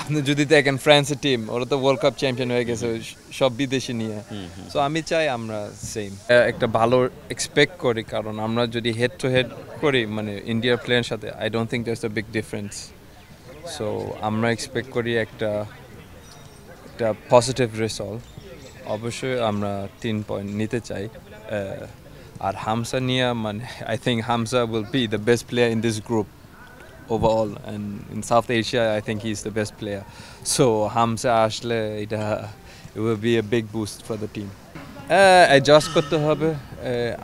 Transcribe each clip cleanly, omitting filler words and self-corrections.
আপনি যদি দেখেন ফ্রান্সের টিম ওরা তো ওয়ার্ল্ড কাপ চ্যাম্পিয়ন হয়ে গেছে সব বিদেশি নিয়ে। সো আমি চাই আমরা সেম একটা ভালো এক্সপেক্ট করি, কারণ আমরা যদি হেড টু হেড করি মানে ইন্ডিয়ার প্লেয়ারের সাথে, I don't think that's a big difference. So আমরা এক্সপেক্ট করি একটা একটা পজিটিভ রেজাল্ট। অবশ্যই আমরা 3 পয়েন্ট নিতে চাই। আর হামসা নিয়ে মানে I think Hamsa will be the best player in this group overall, and in South Asia I think he's the best player. So Hamza আসলে এটা it will be a big boost for the team. Adjust করতে হবে।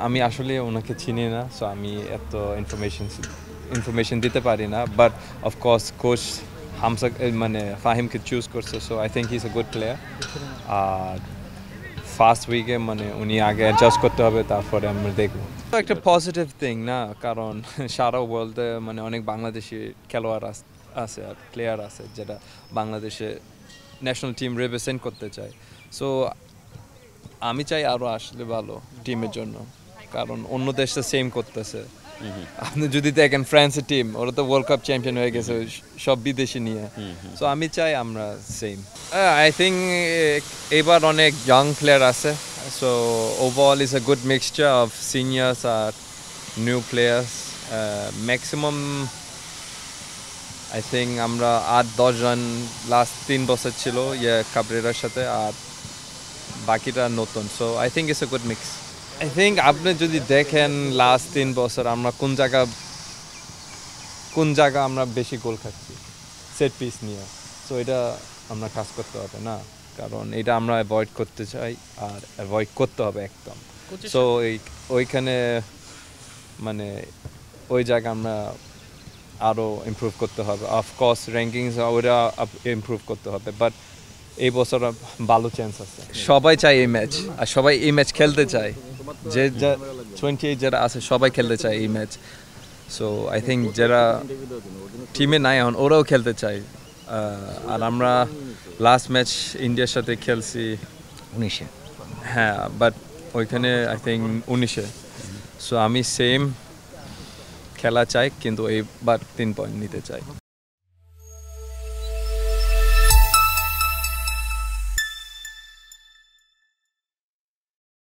আমি আসলে ওনাকে চিনি না, so আমি এত ইনফরমেশন দিতে পারি না, বাট অফকোর্স কোচ হামসা মানে ফাহিমকে চুজ করছে, so I think he is a good player. আর ফার্স্ট উইকে মানে উনি আগে অ্যাডজাস্ট করতে হবে, তারপরে আমরা দেখবো। একটা পজিটিভ থিং না, কারণ সারা ওয়ার্ল্ডে মানে অনেক বাংলাদেশি খেলোয়াড় আছে আর প্লেয়ার আছে যেটা বাংলাদেশে ন্যাশনাল টিম রিপ্রেজেন্ট করতে চায়। সো আমি চাই আরও আসলে ভালো টিমের জন্য, কারণ অন্য দেশটা সেম করতেছে। আপনি যদি দেখেন ফ্রান্সের টিম ওরা তো ওয়ার্ল্ড কাপ চ্যাম্পিয়ন হয়ে গেছে সব বিদেশি নিয়ে। সো আমি চাই আমরা সেম। আই থিঙ্ক এবার অনেক ইয়াং প্লেয়ার আছে, so overall is a good mixture of seniors আর new players. Maximum I think আমরা 8-10 জন লাস্ট 3 বছর ছিল কাবরেরার সাথে, আর বাকিটা নতুন। So I think it's a good mix. I think আপনি যদি দেখেন লাস্ট 3 বছর আমরা কোন জায়গা আমরা বেশি গোল খাচ্ছি সেট পিস নিয়ে। সো এটা আমরা কাজ করতে হবে না, কারণ এটা আমরা অ্যাভয়েড করতে চাই আর অ্যাভয়েড করতে হবে একদম। সো ওইখানে মানে ওই জায়গা আমরা আরও ইমপ্রুভ করতে হবে। অফকোর্স র্যাঙ্কিংস ওরা ইমপ্রুভ করতে হবে, বাট এই বছর ভালো চান্স আছে। সবাই চায় এই ম্যাচ, আর সবাই এই ম্যাচ খেলতে চায়। যে 28 যারা আছে সবাই খেলতে চায় এই ম্যাচ। সো আই থিঙ্ক যারা টিমে নাই এখন ওরাও খেলতে চায়। আর আমরা লাস্ট ম্যাচ ইন্ডিয়ার সাথে খেলছি 19-এ। হ্যাঁ, বাট ওইখানে আই থিঙ্ক 19-এ। সো আমি সেম খেলা চাই, কিন্তু এইবার 3 পয়েন্ট নিতে চাই।